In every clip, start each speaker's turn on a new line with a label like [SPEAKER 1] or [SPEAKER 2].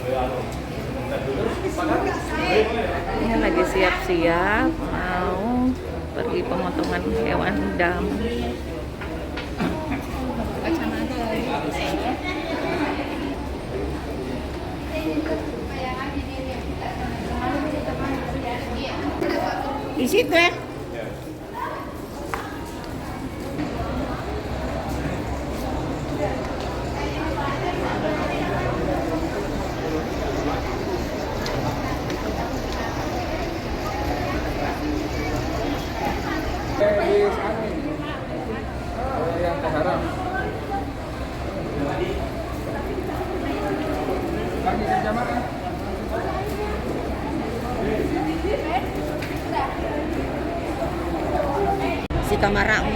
[SPEAKER 1] Ini lagi siap-siap mau pergi pemotongan hewan dam.
[SPEAKER 2] Di situ ya.
[SPEAKER 3] Yang keharam. Kami berjamaah.
[SPEAKER 2] Si Kamarang.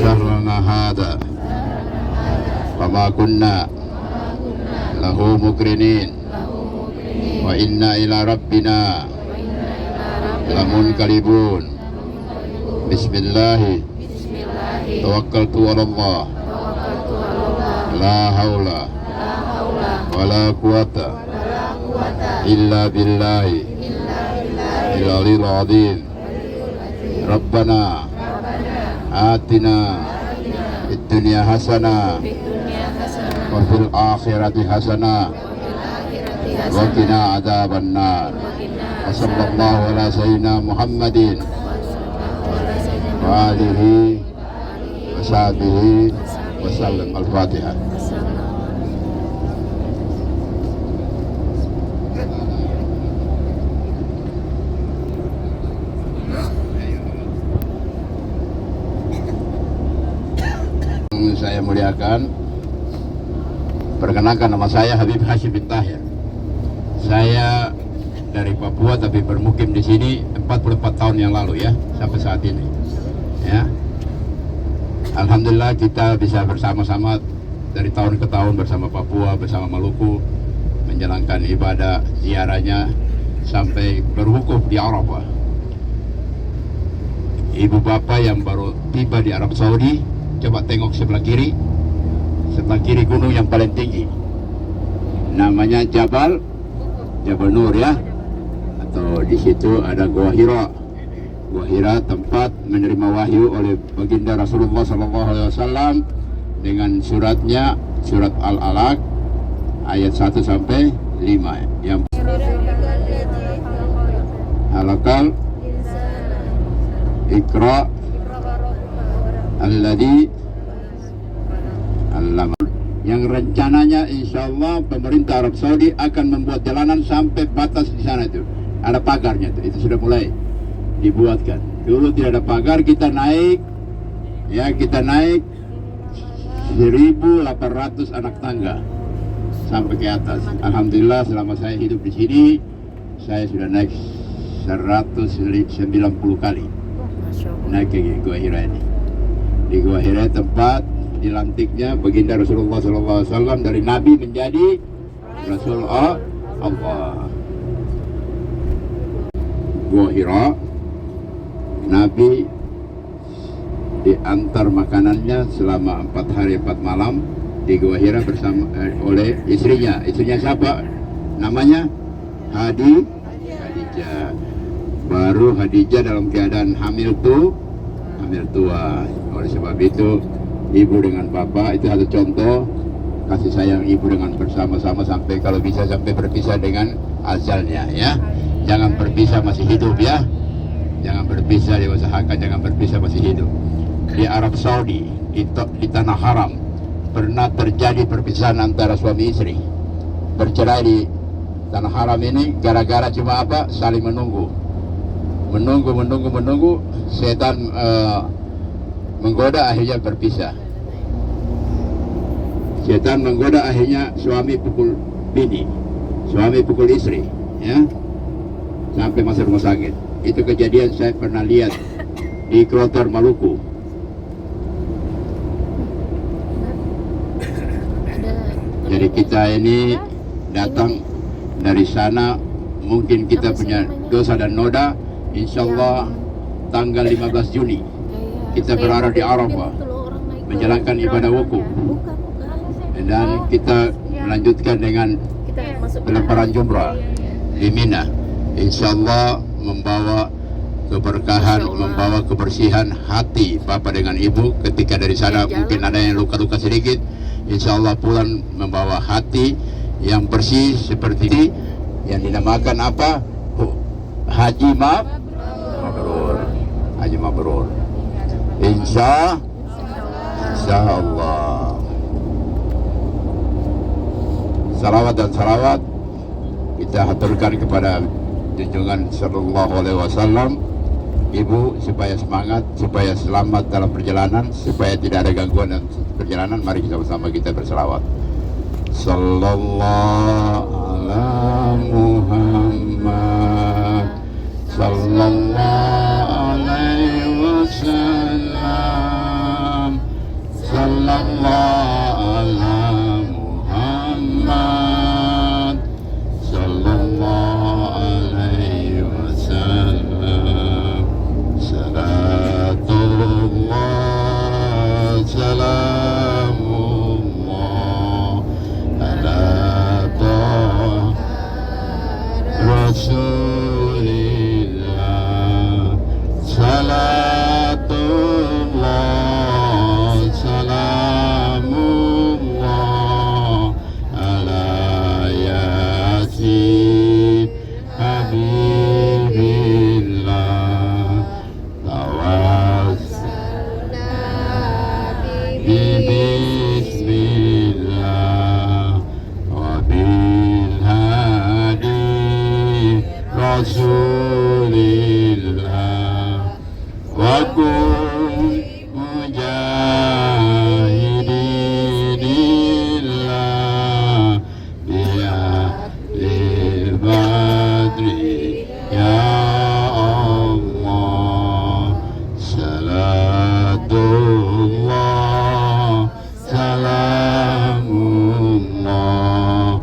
[SPEAKER 4] شهرنا هذا وما كنا له مقرنين وإنا إلى ربنا لمنقلبون بسم الله توكلت على الله لا حول ولا قوة إلا بالله العلي العظيم ربنا آتنا في الدنيا حسنة وفي الآخرة حسنة وقنا عذاب النار وصلى الله على سيدنا محمد وآله وصحبه وسلم. الفاتحة. Saya muliakan, perkenalkan nama saya Habib Hashim bin Tahir. Saya dari Papua tapi bermukim di sini 44 tahun yang lalu ya, sampai saat ini. Ya. Alhamdulillah kita bisa bersama-sama dari tahun ke tahun bersama Papua, bersama Maluku menjalankan ibadah ziarahnya sampai berwukuf di Arafah. Ibu bapak yang baru tiba di Arab Saudi, coba tengok sebelah kiri gunung yang paling tinggi, namanya Jabal Nur ya, atau di situ ada Gua Hira. Gua Hira tempat menerima wahyu oleh baginda Rasulullah SAW dengan suratnya, surat Al-Alaq ayat 1 sampai 5 yang halakal Iqra alladzi allama, yang rencananya insya Allah pemerintah Arab Saudi akan membuat jalanan sampai batas di sana, itu ada pagarnya, itu sudah mulai dibuatkan. Dulu tidak ada pagar, kita naik 1.800 anak tangga sampai ke atas. Alhamdulillah selama saya hidup di sini saya sudah naik 190 kali naik ke Gua Hira ini. Di Gua Hira tempat dilantiknya baginda Rasulullah SAW dari Nabi menjadi Rasul Allah. Gua Hira, Nabi diantar makanannya selama 4 hari 4 malam di Gua Hira bersama oleh istrinya. Istrinya siapa? Namanya Khadijah. Baru Khadijah dalam keadaan hamil tua. Oleh sebab itu ibu dengan bapak itu satu contoh kasih sayang ibu dengan bersama-sama sampai kalau bisa sampai berpisah dengan ajalnya ya. Jangan berpisah masih hidup ya. jangan berpisah, diusahakan jangan berpisah masih hidup. Di Arab Saudi, di tanah haram, pernah terjadi perpisahan antara suami istri. Bercerai di tanah haram ini gara-gara cuma apa? Saling menunggu. Menunggu, setan menggoda, akhirnya berpisah. Setan menggoda, akhirnya suami pukul bini, suami pukul istri, ya, sampai masuk rumah sakit. Itu kejadian saya pernah lihat di Kloter, Maluku. Jadi kita ini datang dari sana, mungkin kita punya dosa dan noda. Insya Allah tanggal 15 Juni kita berada di Arafah menjalankan ibadah wukuf, dan kita melanjutkan dengan pelemparan jumrah di Mina. Insya Allah membawa keberkahan, membawa kebersihan hati Bapak dengan Ibu. Ketika dari sana mungkin ada yang luka-luka sedikit, insya Allah pulang membawa hati yang bersih seperti ini, yang dinamakan apa? Haji Mabrur. Haji Mabrur. Insya Allah. Salawat dan salawat kita haturkan kepada junjungan Sallallahu Alaihi Wasallam. Ibu, supaya semangat, supaya selamat dalam perjalanan, supaya tidak ada gangguan dalam perjalanan, mari kita bersama kita berselawat. Sallallahu ala Muhammad, sallallahu alaihi wasallam, sallallahu ala Muhammad, sallallahu alaihi wasallam. Salatullah, salamullah ala ta'a Rasulillah. Salatullah, salamullah ala Yasin Habibillah. Bismillah wa bil hadi Rasulillah wa kun mujahidillah biya lil badri ya Allah. Salatullah, salamullah.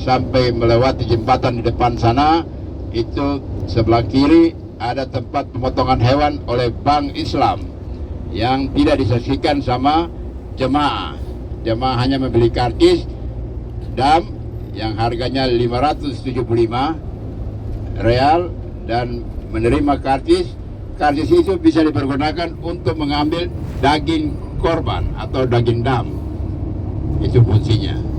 [SPEAKER 4] Sampai melewati jembatan di depan sana, itu sebelah kiri ada tempat pemotongan hewan oleh Bank Islam yang tidak disaksikan sama jemaah. Jemaah hanya membeli karcis dam yang harganya 575 real dan menerima karcis. Karcis itu bisa dipergunakan untuk mengambil daging korban atau daging dam. Itu fungsinya.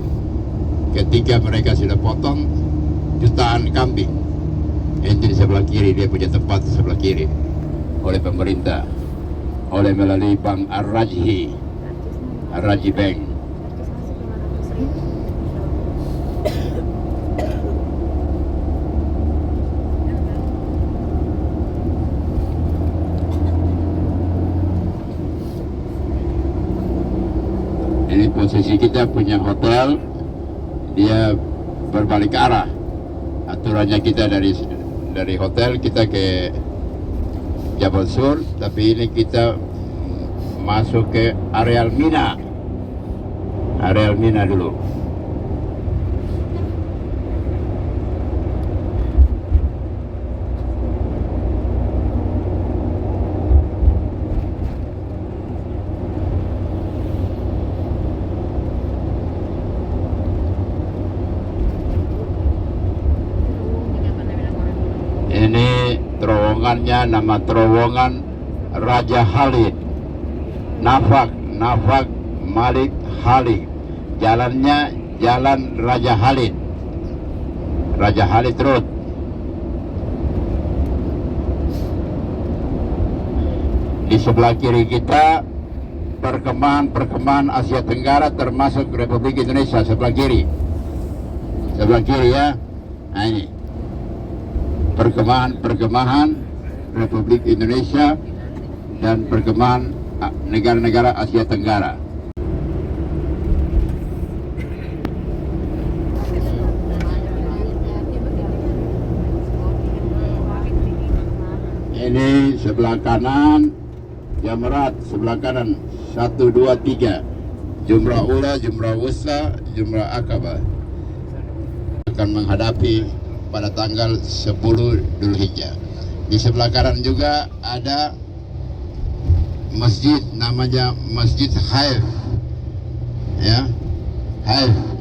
[SPEAKER 4] Ketika mereka sudah potong jutaan kambing, itu di sebelah kiri, dia punya tempat di sebelah kiri oleh pemerintah, oleh melalui Bank Ar-Rajhi Bank. Ini posisi kita punya hotel, dia berbalik arah. Aturannya kita dari hotel kita ke Jabal Sur, tapi ini kita masuk ke areal Mina. Areal Mina dulu. Ini terowongannya, nama terowongan Raja Khalid, Nafak Malik Khalid. Jalannya Jalan Raja Khalid Road. Di sebelah kiri kita perkemahan Asia Tenggara termasuk Republik Indonesia sebelah kiri ya. Nah ini perkemahan Republik Indonesia dan perkemahan negara-negara Asia Tenggara. Ini sebelah kanan Jamarat, sebelah kanan 1, 2, 3 Jumrah Ula, Jumrah Wusta, Jumrah Aqabah akan menghadapi pada tanggal 10 Dzulhijjah. Di sebelah kanan juga ada masjid, namanya Masjid Haif ya, Haif.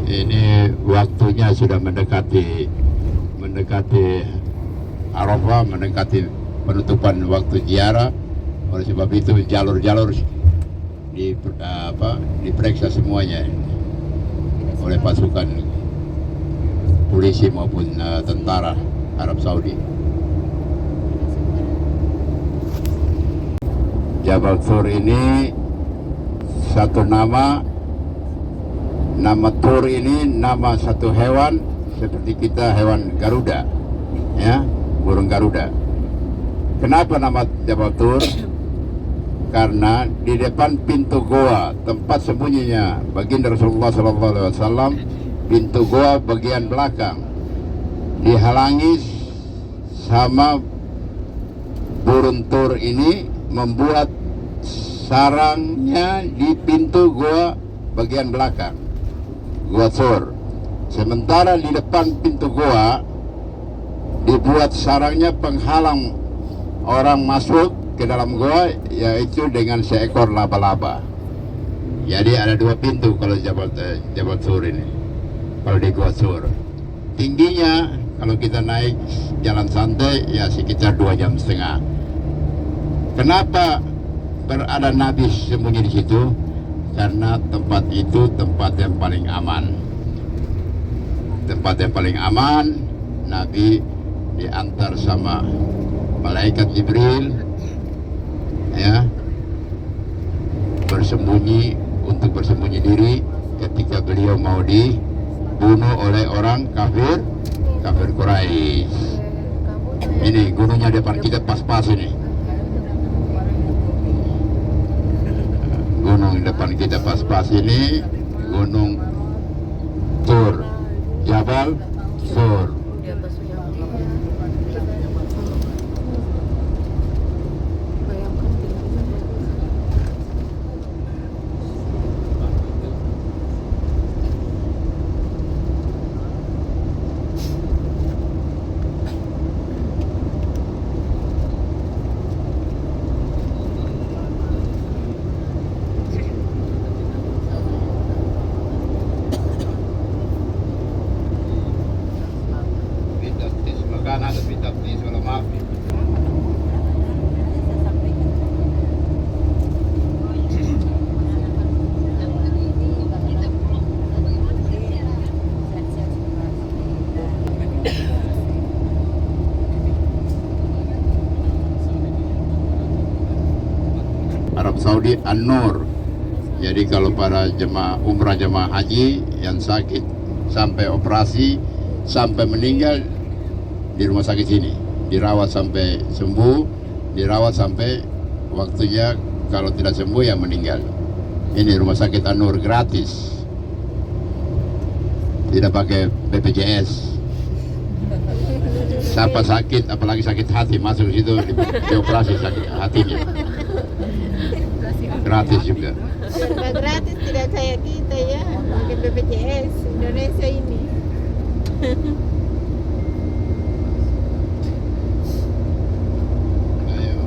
[SPEAKER 4] Ini waktunya sudah mendekati Arafah, mendekati penutupan waktu ziarah. Oleh sebab itu jalur-jalur diperiksa semuanya oleh pasukan polisi maupun tentara Arab Saudi. Jabal Thur ini satu nama Tur ini nama satu hewan seperti kita, hewan Garuda ya, burung Garuda. Kenapa nama Jabal Thur? Karena di depan pintu goa, tempat sembunyinya baginda Rasulullah SAW, pintu goa bagian belakang dihalangi sama burung Tur ini, membuat sarangnya di pintu goa bagian belakang, Gua Thur. Sementara di depan pintu goa dibuat sarangnya penghalang orang masuk ke dalam goa, yaitu dengan seekor laba-laba. Jadi ada dua pintu kalau Jabal Thur ini. Kalau di Gua Thur, tingginya kalau kita naik jalan santai ya sekitar 2,5 jam. Kenapa berada Nabi sembunyi di situ? Karena tempat itu tempat yang paling aman. Tempat yang paling aman, Nabi diantar sama malaikat Jibril ya, untuk bersembunyi diri ketika beliau mau dibunuh oleh orang kafir Quraisy. Ini gunungnya depan kita pas-pas ini. Gunung depan kita pas-pas ini Gunung Thur, Jabal Thur. Arab Saudi An-Nur. Jadi kalau para jemaah umrah, jemaah haji yang sakit sampai operasi sampai meninggal di rumah sakit sini, dirawat sampai sembuh, dirawat sampai waktunya, kalau tidak sembuh ya meninggal. Ini rumah sakit An-Nur, gratis, tidak pakai BPJS. Siapa sakit, apalagi sakit hati, masuk situ dioperasi sakit hatinya, gratis juga.
[SPEAKER 2] Serba gratis, tidak kayak kita ya, pakai BPJS Indonesia ini.
[SPEAKER 4] Ayo.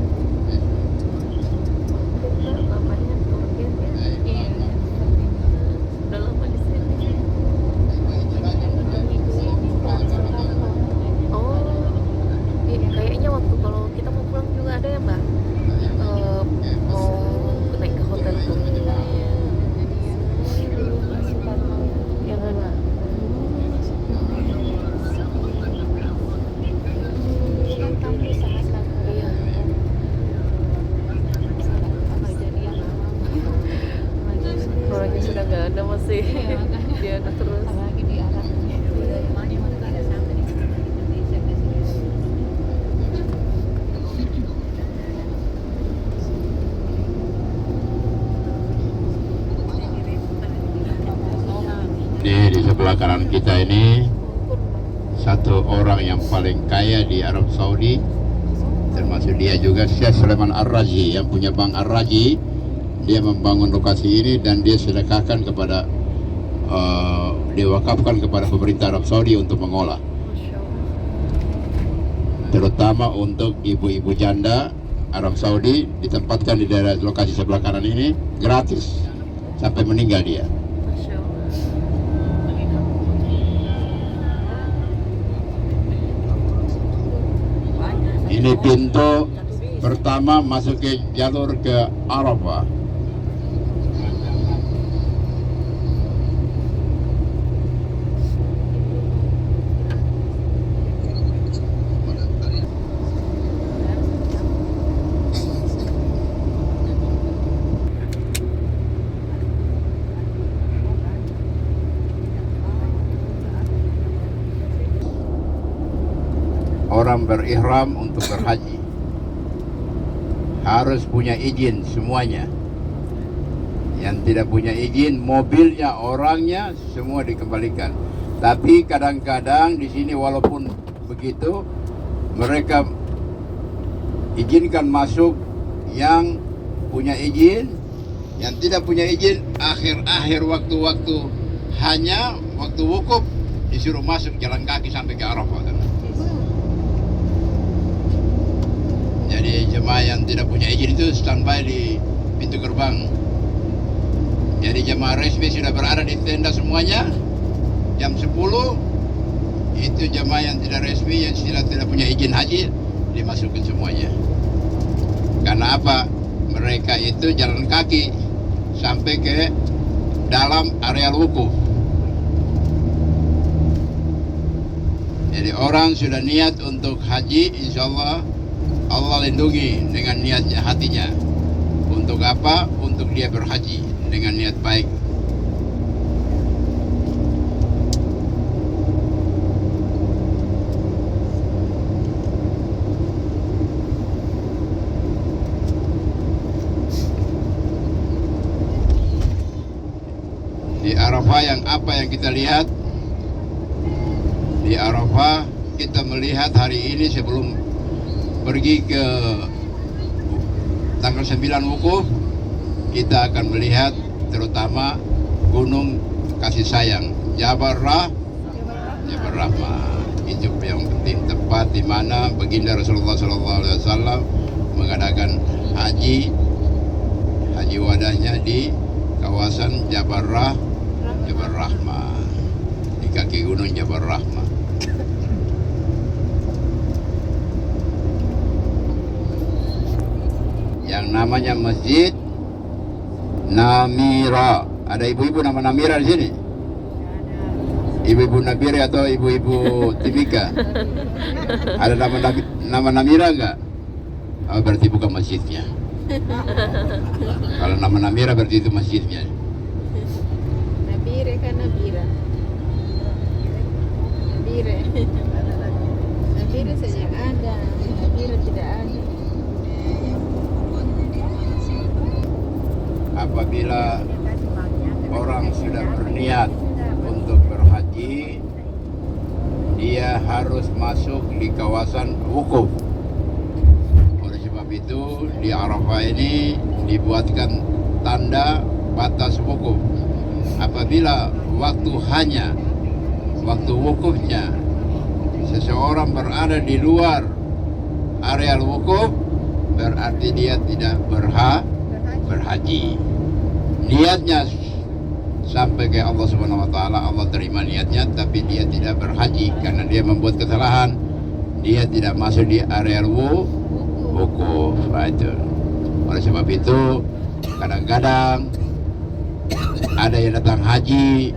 [SPEAKER 1] sih.
[SPEAKER 2] Iya, makanya.
[SPEAKER 1] Dia udah terus.
[SPEAKER 2] Apalagi di Arab. Ada sama di Indonesia masih.
[SPEAKER 4] Di sebelah kanan kita ini satu orang yang paling kaya di Arab Saudi, termasuk dia juga Syekh Sulaiman Ar-Raji yang punya Bank Ar-Raji. Dia membangun lokasi ini dan dia sedekahkan kepada diwakafkan kepada pemerintah Arab Saudi untuk mengolah,
[SPEAKER 1] Masya Allah.
[SPEAKER 4] terutama untuk ibu-ibu janda Arab Saudi ditempatkan di daerah lokasi sebelah kanan ini gratis sampai meninggal dia.
[SPEAKER 1] Masya Allah.
[SPEAKER 4] Ini pintu pertama masuk ke jalur ke Arafah. Orang berihram untuk berhaji harus punya izin semuanya. Yang tidak punya izin, mobilnya, orangnya semua dikembalikan. Tapi kadang-kadang di sini walaupun begitu, mereka izinkan masuk yang punya izin, yang tidak punya izin akhir-akhir waktu-waktu hanya waktu wukuf disuruh masuk jalan kaki sampai ke Arafah. Jadi jemaah yang tidak punya izin itu standby di pintu gerbang. Jadi jemaah resmi sudah berada di tenda semuanya. Jam 10 itu jemaah yang tidak resmi yang tidak punya izin haji dimasukin semuanya. Karena apa? Mereka itu jalan kaki sampai ke dalam area wukuf. Jadi orang sudah niat untuk haji, insya Allah Allah lindungi dengan niatnya hatinya. Untuk apa? Untuk dia berhaji dengan niat baik. Di Arafah yang apa yang kita lihat? Di Arafah kita melihat hari ini sebelum pergi ke tanggal 9 wukuf, kita akan melihat terutama gunung kasih sayang Jabal Rahmah. Itu yang penting, tempat di mana baginda Rasulullah SAW mengadakan haji wadahnya di kawasan Jabal Rahmah, di kaki gunung Jabal Rahmah. Yang namanya Masjid Namira. Ada ibu-ibu nama Namira di sini? Ibu-ibu Nabira atau ibu-ibu Timika? Ada nama Namira enggak? Oh, berarti bukan masjidnya. Kalau nama Namira berarti itu masjidnya.
[SPEAKER 2] Nabire kan Nabira. Nabire. Nabire saja ada. Nabira tidak ada.
[SPEAKER 4] Apabila orang sudah berniat untuk berhaji, dia harus masuk di kawasan wukuf. Oleh sebab itu di Arafah ini dibuatkan tanda batas wukuf. Apabila waktu wukufnya seseorang berada di luar area wukuf, berarti dia tidak berhaji. Niatnya sampai ke Allah Subhanahu wa taala, Allah terima niatnya, tapi dia tidak berhaji karena dia membuat kesalahan. Dia tidak masuk di area wukuf. Itu. Oleh sebab itu kadang-kadang ada yang datang haji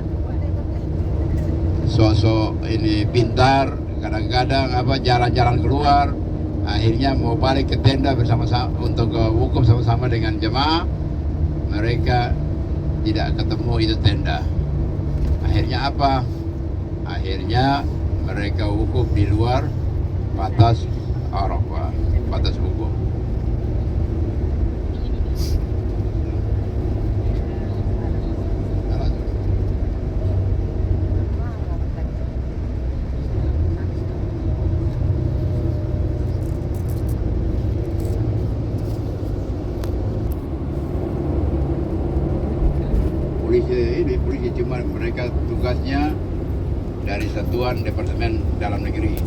[SPEAKER 4] sosok ini pintar, kadang-kadang jalan-jalan keluar, akhirnya mau balik ke tenda bersama-sama untuk wukuf sama-sama dengan jemaah, mereka tidak ketemu itu tenda. Akhirnya apa? Akhirnya mereka wukuf di luar batas Arafah, batas wukuf. Polisi cuma mereka tugasnya dari Satuan Departemen Dalam Negeri.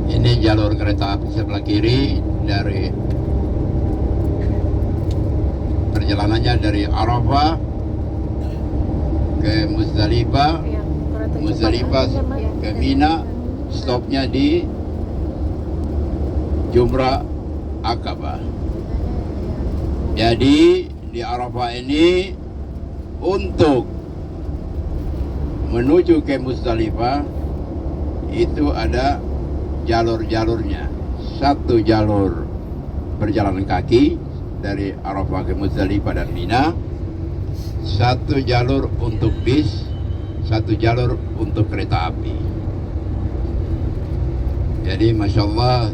[SPEAKER 4] Ini jalur kereta api sebelah kiri dari perjalanannya dari Arafah ke Muzdalifah, Muzdalifah ke Mina, stopnya di Jumrah Aqabah. Jadi di Arafah ini untuk menuju ke Muzdalifah itu ada jalur-jalurnya. Satu jalur berjalan kaki dari Arafah ke Muzdalifah dan Mina, satu jalur untuk bis, satu jalur untuk kereta api. Jadi Masya Allah,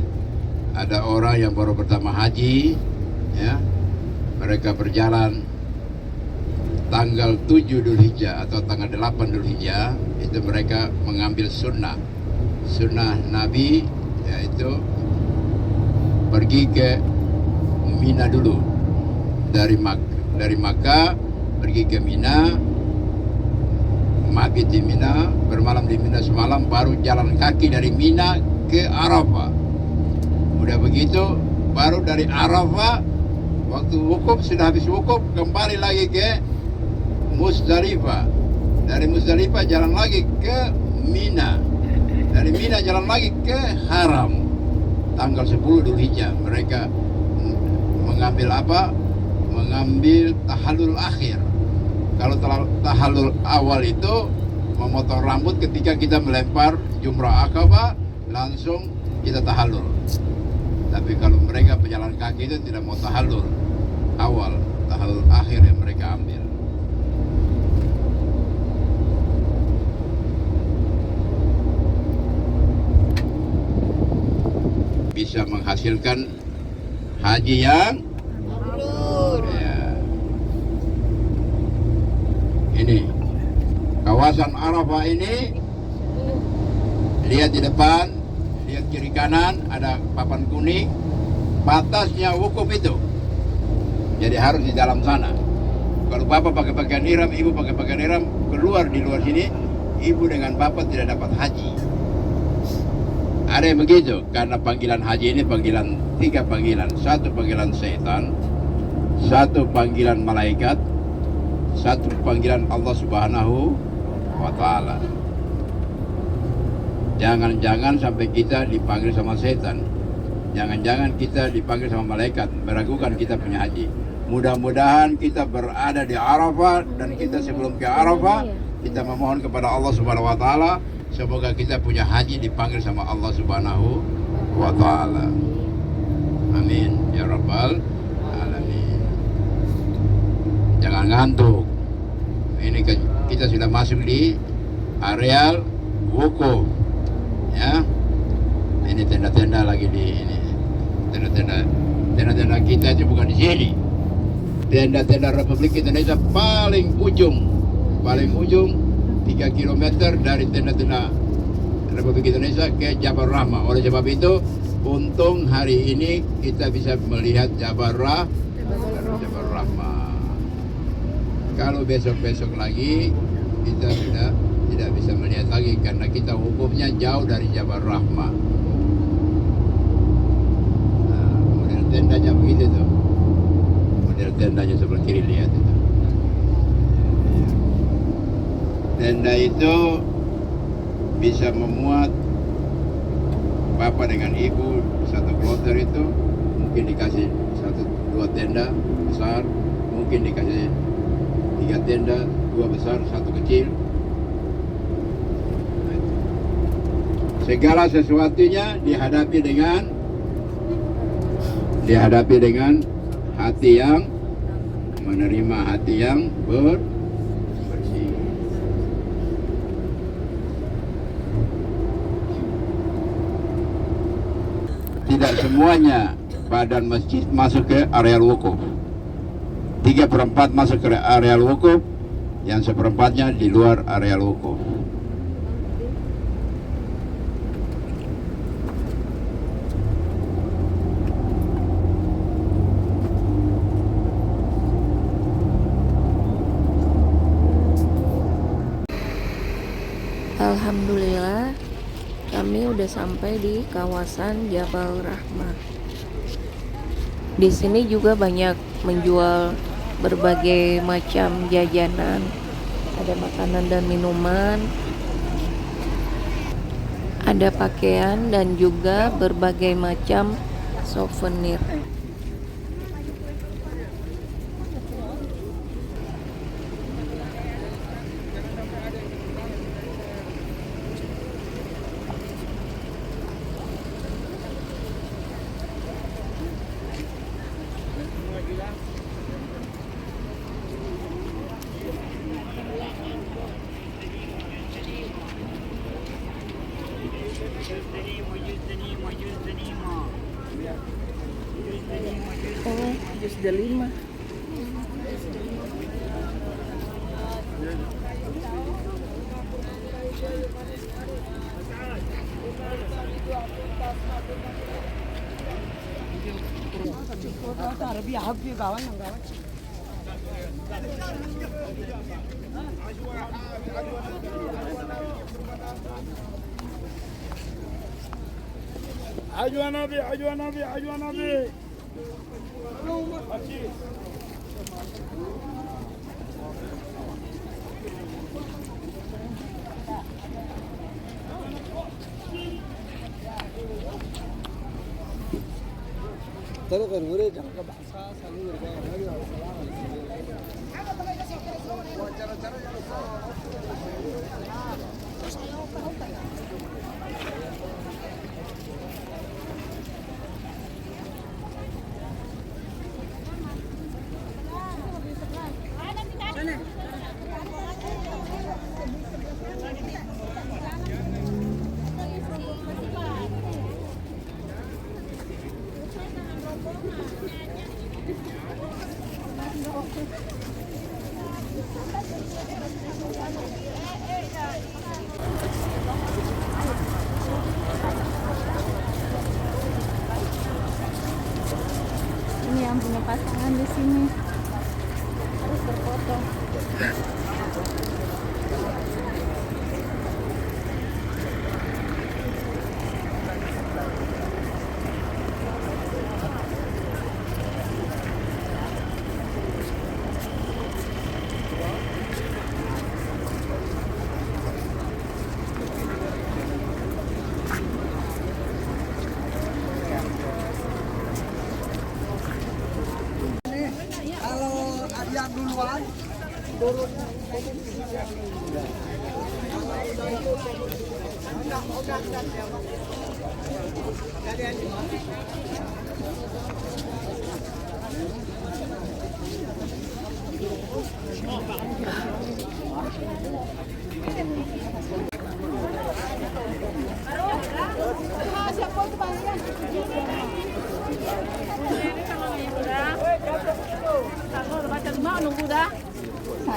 [SPEAKER 4] ada orang yang baru pertama haji, ya, mereka berjalan tanggal 7 Dzulhijjah atau tanggal 8 Dzulhijjah, itu mereka mengambil sunnah Nabi, yaitu pergi ke Mina dulu, dari Makkah pergi ke Mina, mabit di Mina, bermalam di Mina semalam, baru jalan kaki dari Mina ke Arafah. Udah begitu, baru dari Arafah waktu wukuf, sudah habis wukuf, kembali lagi ke Muzdalifah. Dari Muzdalifah jalan lagi ke Mina. Dari Mina jalan lagi ke Haram. Tanggal 10 Dzulhijjah mereka mengambil apa? Mengambil tahallul akhir. Kalau tahallul awal itu memotong rambut ketika kita melempar Jumrah Aqabah, langsung kita tahallul. Tapi kalau mereka pejalan kaki itu tidak mau tahallul awal, tahallul akhir yang mereka ambil. Bisa menghasilkan haji yang
[SPEAKER 2] Mabrur.
[SPEAKER 4] ya. Ini kawasan Arafah ini, lihat di depan, lihat kiri kanan, ada papan kuning, batasnya wukuf itu. Jadi harus di dalam sana. Kalau bapak pakai pakaian ihram, ibu pakai pakaian ihram, keluar di luar sini, ibu dengan bapak tidak dapat haji. Ada yang begitu, karena panggilan haji ini tiga panggilan. Satu panggilan setan, satu panggilan malaikat, satu panggilan Allah Subhanahu wa Ta'ala. Jangan-jangan sampai kita dipanggil sama setan, jangan-jangan kita dipanggil sama malaikat, meragukan kita punya haji. Mudah-mudahan kita berada di Arafah, dan kita sebelum ke Arafah kita memohon kepada Allah Subhanahu wa Ta'ala, semoga kita punya haji dipanggil sama Allah Subhanahu wa Ta'ala. Amin ya Rabbal Alamin. Jangan ngantuk. Ini kita sudah masuk di areal wukuf, ya. Ini tenda-tenda lagi di ini. Tenda-tenda kita itu bukan di sini. Tenda-tenda Republik Indonesia paling ujung 3 km dari tenda-tenda Republik Indonesia ke Jabal Rahmah. Oleh sebab itu, untung hari ini kita bisa melihat Jabal Rahmah. Kalau besok-besok lagi kita sudah tidak bisa melihat lagi, karena kita wukufnya jauh dari Jabal Rahmah. Nah, model tendanya begitu tuh. Model tendanya sebelah kiri, lihat itu. Tenda itu bisa memuat bapak dengan ibu, satu kloter itu mungkin dikasih 1-2 tenda besar, mungkin dikasih 3 tenda, 2 besar, 1 kecil. segala sesuatunya dihadapi dengan hati yang menerima, hati yang bersih. Tidak semuanya badan masjid masuk ke areal wukuf. 3/4 masuk ke areal wukuf, yang 1/4-nya di luar areal wukuf.
[SPEAKER 1] Alhamdulillah kami udah sampai di kawasan Jabal Rahmah. Di sini juga banyak menjual berbagai macam jajanan, ada makanan dan minuman, ada pakaian dan juga berbagai macam souvenir. Oh, jus delima.
[SPEAKER 3] Ajuan Nabi.
[SPEAKER 2] Ini yang punya pasangan di sini harus berfoto.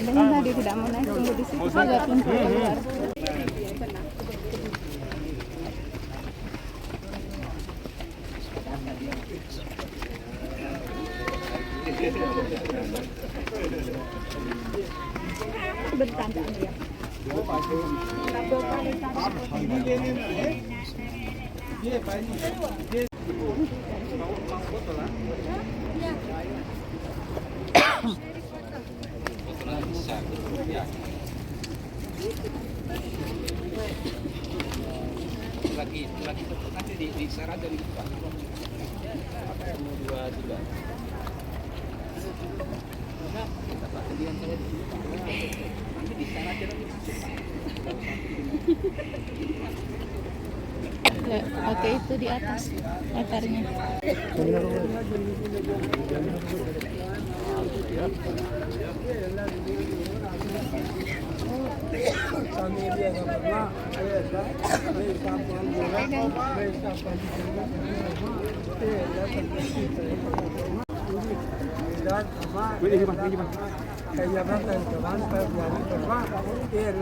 [SPEAKER 2] Adanya tadi tidak mau naik, tunggu di situ saja pintu keluar. Bertanda dia.
[SPEAKER 3] Lagi nanti di Sarah dari Pak. Dua juga. Dapat kalian saya di Sarah jadi.
[SPEAKER 1] ke itu di atas altarnya.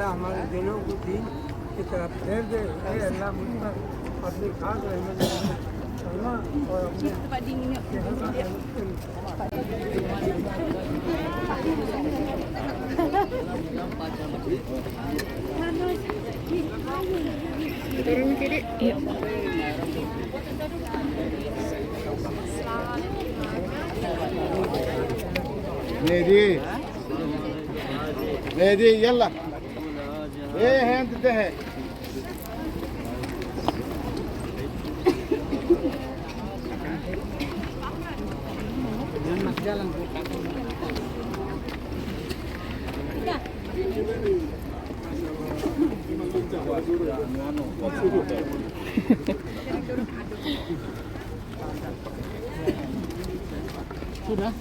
[SPEAKER 5] हमारे दिलों को दीन की तरफ फेर दे अल्लाह मुझ पर अपनी खास रहमत फरमा और अपने
[SPEAKER 1] Turun kiri. Yuk.
[SPEAKER 5] ليدي ليدي يلا ايه هند انتهى sudah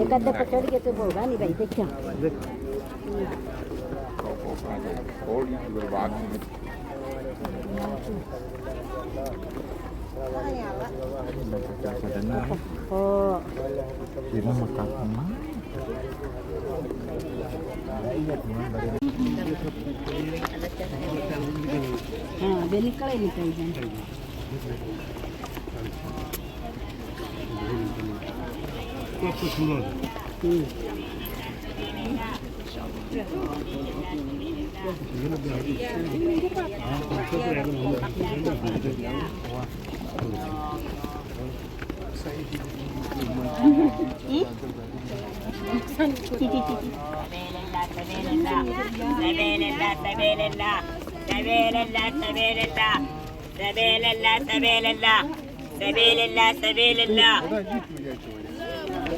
[SPEAKER 2] एखादा पचड़ी के तो होगा नहीं भाई देखिए oh
[SPEAKER 5] ini makan mana
[SPEAKER 2] हाँ बेली कड़े निकल जाए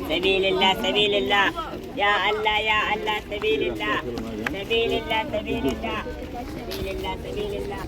[SPEAKER 6] سبيل الله يا الله يا الله سبيل الله سبيل الله سبيل الله سبيل الله سبيل الله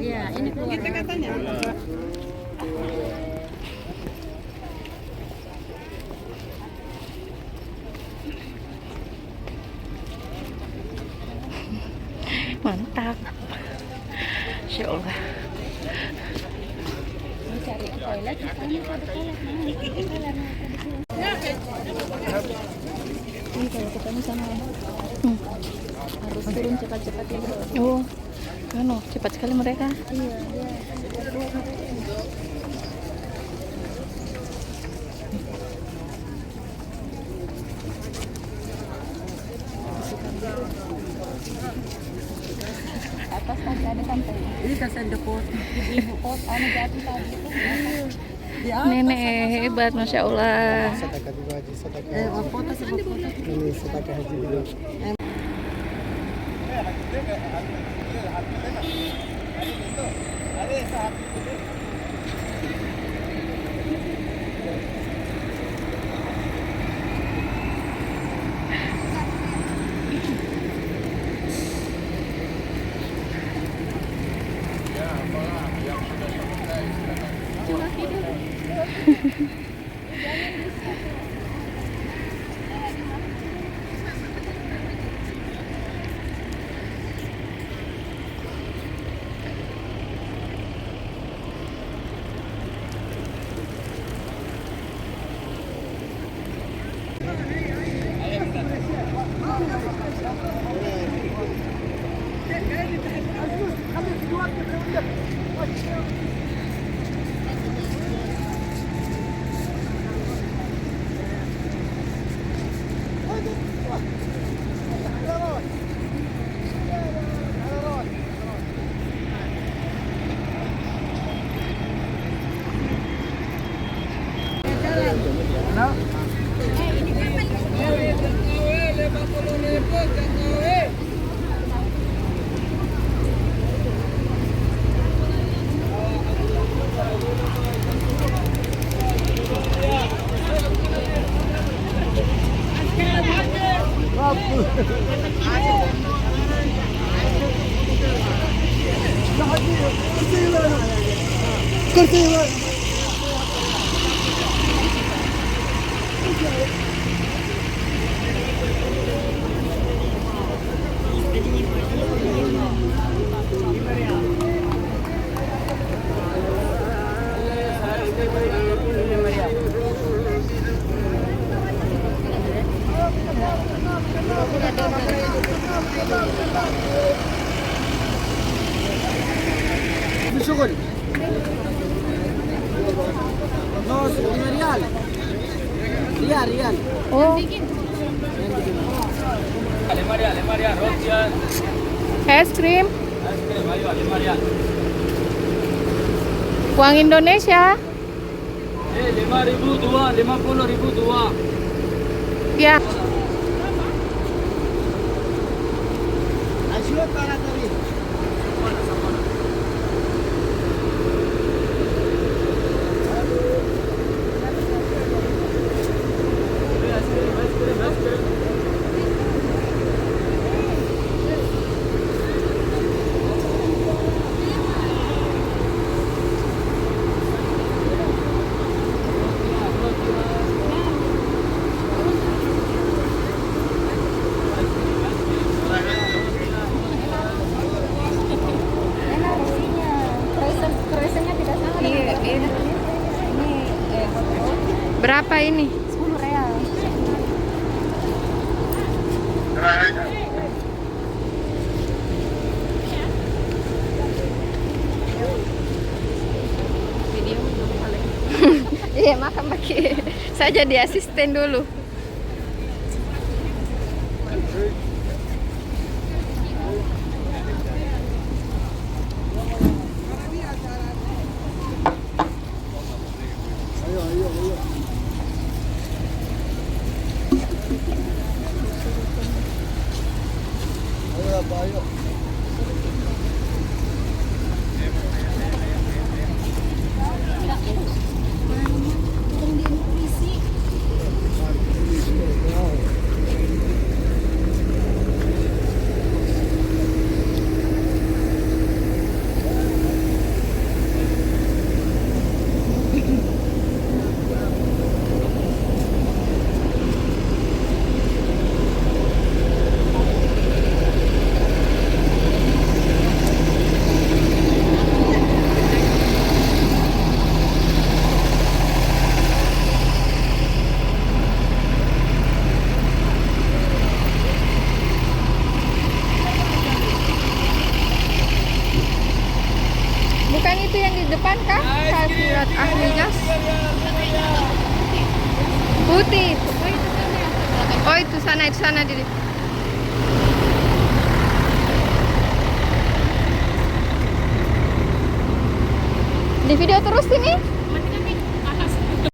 [SPEAKER 2] Iya, ini kita katanya.
[SPEAKER 1] Mantap. Insya Allah.
[SPEAKER 2] Cari toilet di sana, ada toilet. Ini kalau ketemu sama harus turun cepat-cepat ya bro.
[SPEAKER 1] Oh, ano, cepat sekali mereka.
[SPEAKER 2] Iya, iya. Atas tadi ada sampai. Ini kasih depot. Ibu pot, anu jatuh tadi.
[SPEAKER 1] Nenek hebat, Masya Allah.
[SPEAKER 2] Foto sebut foto.
[SPEAKER 5] ini sebagai haji dulu
[SPEAKER 1] Oh,
[SPEAKER 3] Lima dia, Rotian.
[SPEAKER 1] es krim.
[SPEAKER 3] Ayo, lima dia.
[SPEAKER 1] Uang Indonesia.
[SPEAKER 3] 5.000 dua, 50.000 dua.
[SPEAKER 1] Ya. Iya, iya. Berapa ini?
[SPEAKER 2] 10 real.
[SPEAKER 1] Iya, makan pakai. Saya jadi asisten dulu. Bukan itu yang di depan kah? Kalkulat ahlinya. Putih. Oh itu sana di. Di video terus ini.